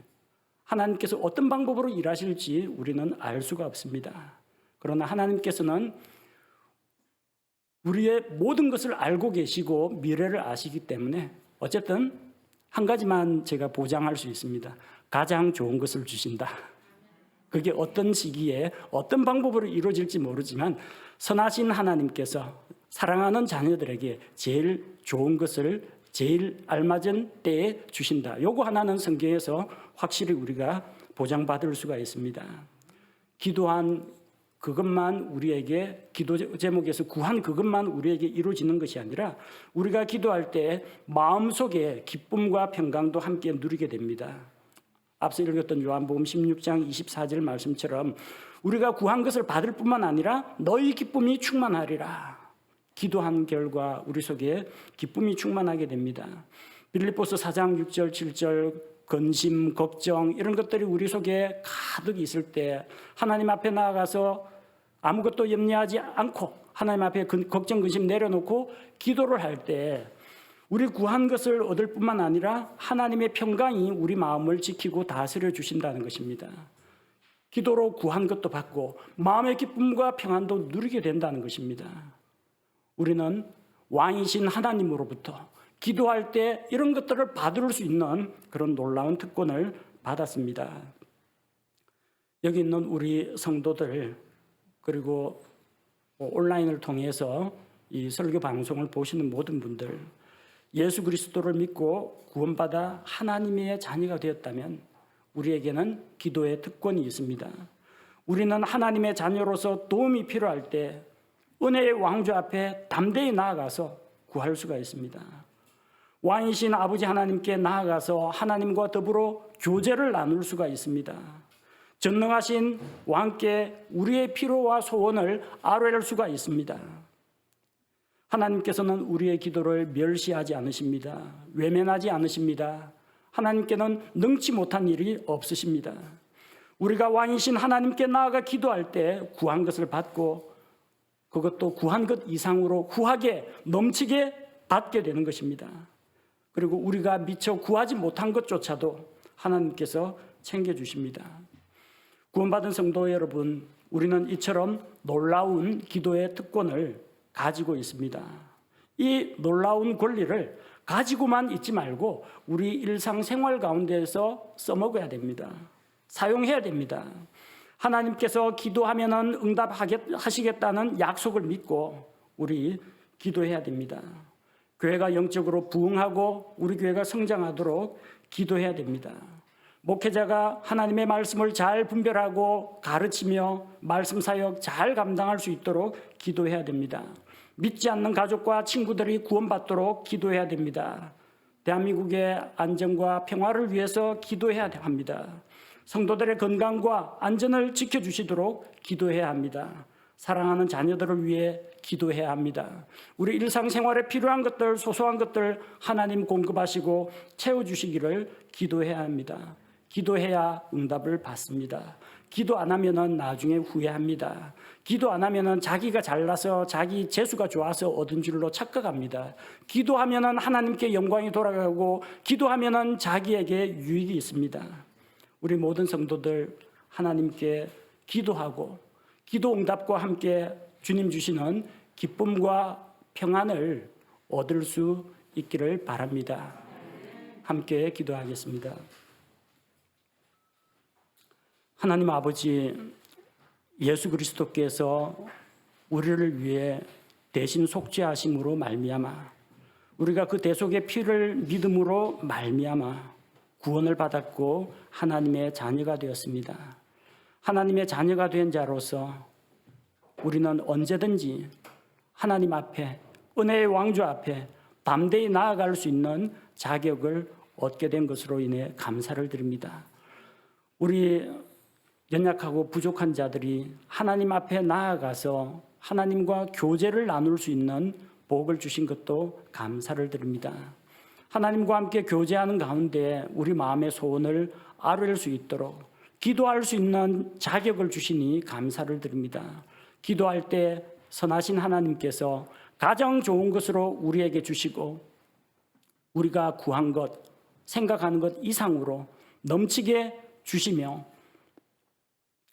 하나님께서 어떤 방법으로 일하실지 우리는 알 수가 없습니다. 그러나 하나님께서는 우리의 모든 것을 알고 계시고 미래를 아시기 때문에 어쨌든 한 가지만 제가 보장할 수 있습니다. 가장 좋은 것을 주신다. 그게 어떤 시기에 어떤 방법으로 이루어질지 모르지만 선하신 하나님께서 사랑하는 자녀들에게 제일 좋은 것을 제일 알맞은 때에 주신다. 요거 하나는 성경에서 확실히 우리가 보장받을 수가 있습니다. 기도한 그것만 우리에게 기도 제목에서 구한 그것만 우리에게 이루어지는 것이 아니라 우리가 기도할 때 마음속에 기쁨과 평강도 함께 누리게 됩니다. 앞서 읽었던 요한복음 16장 24절 말씀처럼 우리가 구한 것을 받을 뿐만 아니라 너희 기쁨이 충만하리라. 기도한 결과 우리 속에 기쁨이 충만하게 됩니다. 빌립보서 4장 6절 7절 근심, 걱정 이런 것들이 우리 속에 가득 있을 때 하나님 앞에 나아가서 아무것도 염려하지 않고 하나님 앞에 걱정, 근심 내려놓고 기도를 할 때 우리 구한 것을 얻을 뿐만 아니라 하나님의 평강이 우리 마음을 지키고 다스려 주신다는 것입니다. 기도로 구한 것도 받고 마음의 기쁨과 평안도 누리게 된다는 것입니다. 우리는 왕이신 하나님으로부터 기도할 때 이런 것들을 받을 수 있는 그런 놀라운 특권을 받았습니다. 여기 있는 우리 성도들 그리고 온라인을 통해서 이 설교 방송을 보시는 모든 분들 예수 그리스도를 믿고 구원받아 하나님의 자녀가 되었다면 우리에게는 기도의 특권이 있습니다. 우리는 하나님의 자녀로서 도움이 필요할 때 은혜의 왕좌 앞에 담대히 나아가서 구할 수가 있습니다. 왕이신 아버지 하나님께 나아가서 하나님과 더불어 교제를 나눌 수가 있습니다. 전능하신 왕께 우리의 필요와 소원을 아뢰할 수가 있습니다. 하나님께서는 우리의 기도를 멸시하지 않으십니다. 외면하지 않으십니다. 하나님께는 능치 못한 일이 없으십니다. 우리가 왕이신 하나님께 나아가 기도할 때 구한 것을 받고 그것도 구한 것 이상으로 후하게 넘치게 받게 되는 것입니다. 그리고 우리가 미처 구하지 못한 것조차도 하나님께서 챙겨주십니다. 구원받은 성도 여러분, 우리는 이처럼 놀라운 기도의 특권을 가지고 있습니다. 이 놀라운 권리를 가지고만 있지 말고 우리 일상생활 가운데에서 써먹어야 됩니다. 사용해야 됩니다. 하나님께서 기도하면 응답하시겠다는 약속을 믿고 우리 기도해야 됩니다. 교회가 영적으로 부흥하고 우리 교회가 성장하도록 기도해야 됩니다. 목회자가 하나님의 말씀을 잘 분별하고 가르치며 말씀 사역 잘 감당할 수 있도록 기도해야 됩니다. 믿지 않는 가족과 친구들이 구원받도록 기도해야 됩니다. 대한민국의 안전과 평화를 위해서 기도해야 합니다. 성도들의 건강과 안전을 지켜주시도록 기도해야 합니다. 사랑하는 자녀들을 위해 기도해야 합니다. 우리 일상생활에 필요한 것들, 소소한 것들 하나님 공급하시고 채워주시기를 기도해야 합니다. 기도해야 응답을 받습니다. 기도 안 하면은 나중에 후회합니다. 기도 안 하면은 자기가 잘나서 자기 재수가 좋아서 얻은 줄로 착각합니다. 기도하면은 하나님께 영광이 돌아가고 기도하면은 자기에게 유익이 있습니다. 우리 모든 성도들 하나님께 기도하고 기도 응답과 함께 주님 주시는 기쁨과 평안을 얻을 수 있기를 바랍니다. 함께 기도하겠습니다. 하나님 아버지, 예수 그리스도께서 우리를 위해 대신 속죄하심으로 말미암아 우리가 그 대속의 피를 믿음으로 말미암아 구원을 받았고 하나님의 자녀가 되었습니다. 하나님의 자녀가 된 자로서 우리는 언제든지 하나님 앞에 은혜의 왕주 앞에 담대히 나아갈 수 있는 자격을 얻게 된 것으로 인해 감사를 드립니다. 우리 연약하고 부족한 자들이 하나님 앞에 나아가서 하나님과 교제를 나눌 수 있는 복을 주신 것도 감사를 드립니다. 하나님과 함께 교제하는 가운데 우리 마음의 소원을 아뢰일 수 있도록 기도할 수 있는 자격을 주시니 감사를 드립니다. 기도할 때 선하신 하나님께서 가장 좋은 것으로 우리에게 주시고 우리가 구한 것, 생각하는 것 이상으로 넘치게 주시며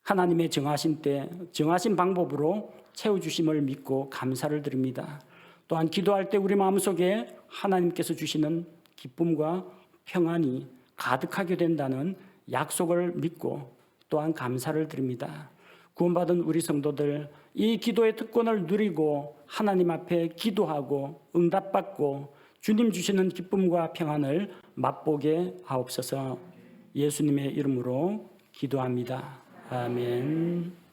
하나님의 정하신 때 정하신 방법으로 채워주심을 믿고 감사를 드립니다. 또한 기도할 때 우리 마음속에 하나님께서 주시는 기쁨과 평안이 가득하게 된다는 약속을 믿고 또한 감사를 드립니다. 구원받은 우리 성도들 이 기도의 특권을 누리고 하나님 앞에 기도하고 응답받고 주님 주시는 기쁨과 평안을 맛보게 하옵소서. 예수님의 이름으로 기도합니다. 아멘.